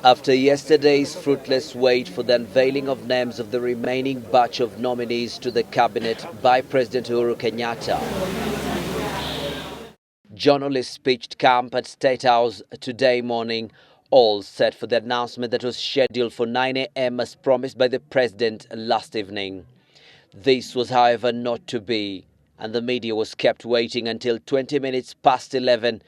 After yesterday's fruitless wait for the unveiling of names of the remaining batch of nominees to the cabinet by President Uhuru Kenyatta, journalists pitched camp at State House today morning, all set for the announcement that was scheduled for 9 a.m. as promised by the President last evening. This was, however, not to be, and the media was kept waiting until 20 minutes past 11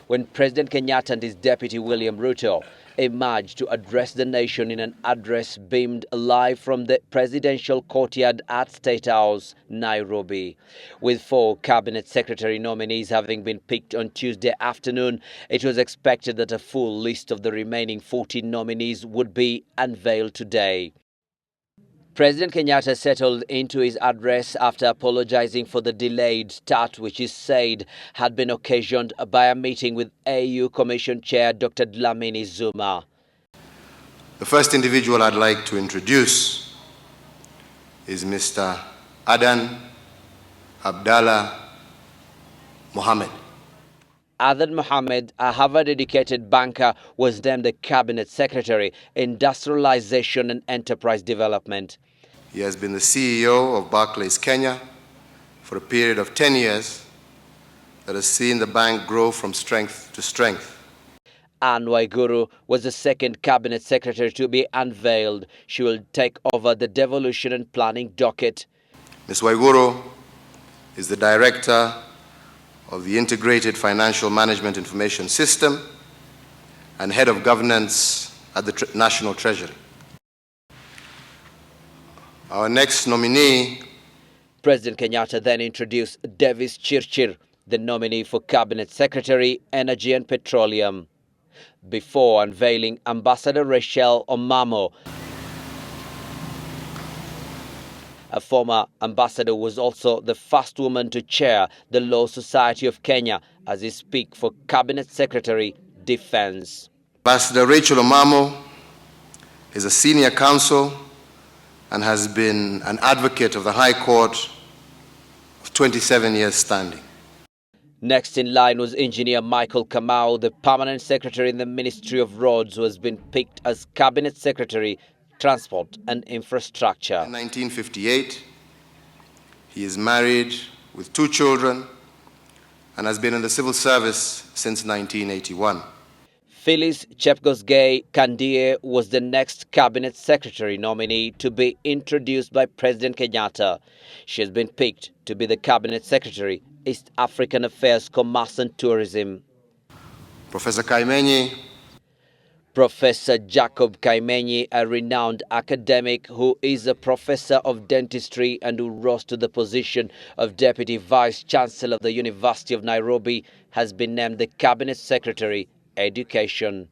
when President Kenyatta and his Deputy William Ruto emerged to address the nation in an address beamed live from the presidential courtyard at State House, Nairobi. With 4 cabinet secretary nominees having been picked on Tuesday afternoon, it was expected that a full list of the remaining 14 nominees would be unveiled today. President Kenyatta settled into his address after apologizing for the delayed start, which he said had been occasioned by a meeting with AU Commission Chair Dr. Dlamini Zuma. The first individual I'd like to introduce is Mr. Adan Abdallah Mohammed. Adan Mohammed, a Harvard-educated banker, was named the Cabinet Secretary, Industrialization and Enterprise Development. He has been the CEO of Barclays Kenya for a period of 10 years that has seen the bank grow from strength to strength. Anne Waiguru was the second Cabinet Secretary to be unveiled. She will take over the devolution and planning docket. Ms. Waiguru is the Director of the Integrated Financial Management Information System and Head of Governance at the National Treasury. Our next nominee, President Kenyatta then introduced Davis Chirchir, the nominee for Cabinet Secretary, Energy and Petroleum, before unveiling Ambassador Rachel Omamo. A former ambassador was also the first woman to chair the Law Society of Kenya as he speaks for Cabinet Secretary, Defense. Ambassador Rachel Omamo is a senior counsel and has been an advocate of the High Court of 27 years standing. Next in line was Engineer Michael Kamau, the Permanent Secretary in the Ministry of Roads, who has been picked as Cabinet Secretary, Transport and Infrastructure. In 1958, he is married with 2 children and has been in the civil service since 1981. Phyllis Chepkosgei Kandie was the next Cabinet Secretary nominee to be introduced by President Kenyatta. She has been picked to be the Cabinet Secretary, East African Affairs, Commerce and Tourism. Professor Kaimenyi. Professor Jacob Kaimenyi, a renowned academic who is a professor of dentistry and who rose to the position of Deputy Vice Chancellor of the University of Nairobi, has been named the Cabinet Secretary, Education.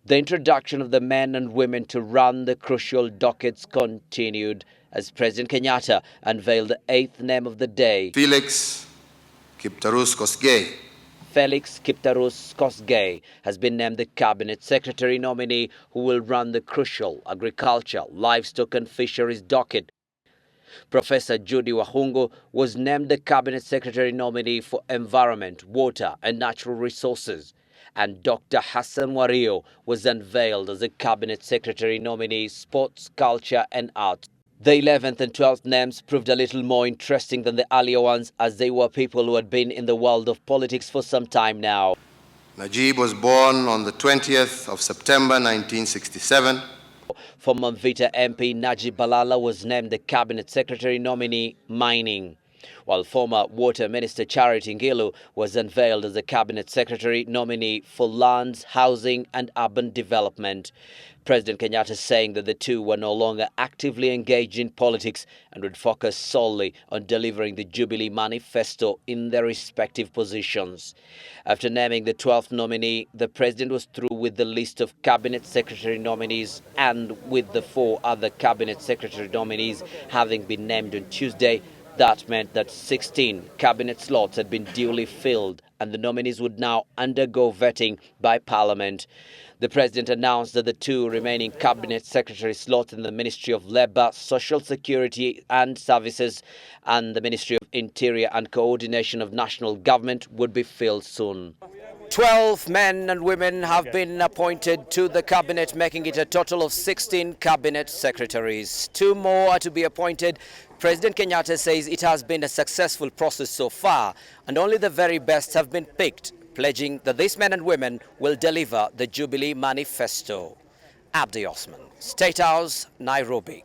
The introduction of the men and women to run the crucial dockets continued as President Kenyatta unveiled the 8th name of the day. Felix Kiptarus Kosgei. Felix Kiptarus Kosgei has been named the Cabinet Secretary nominee who will run the crucial agriculture, livestock and fisheries docket. Professor Judy Wahungu was named the Cabinet Secretary nominee for Environment, Water and Natural Resources, and Dr. Hassan Wario was unveiled as the Cabinet Secretary nominee, Sports, Culture and Arts. The 11th and 12th names proved a little more interesting than the earlier ones, as they were people who had been in the world of politics for some time now. Najib was born on the 20th of September 1967. Former Mvita MP Najib Balala was named the Cabinet Secretary nominee, Mining, while former Water Minister Charity Ngilu was unveiled as the Cabinet Secretary nominee for Lands, Housing and Urban Development. President Kenyatta saying that the two were no longer actively engaged in politics and would focus solely on delivering the Jubilee manifesto in their respective positions. After naming the 12th nominee, the President was through with the list of Cabinet Secretary nominees, and with the 4 other Cabinet Secretary nominees having been named on Tuesday, that meant that 16 cabinet slots had been duly filled and the nominees would now undergo vetting by Parliament. The President announced that the 2 remaining Cabinet Secretary slots in the Ministry of Labour, Social Security and Services and the Ministry of Interior and Coordination of National Government would be filled soon. 12 men and women have been appointed to the cabinet, making it a total of 16 cabinet secretaries. 2 more are to be appointed. President Kenyatta says it has been a successful process so far, and only the very best have been picked, pledging that these men and women will deliver the Jubilee Manifesto. Abdi Osman, State House, Nairobi.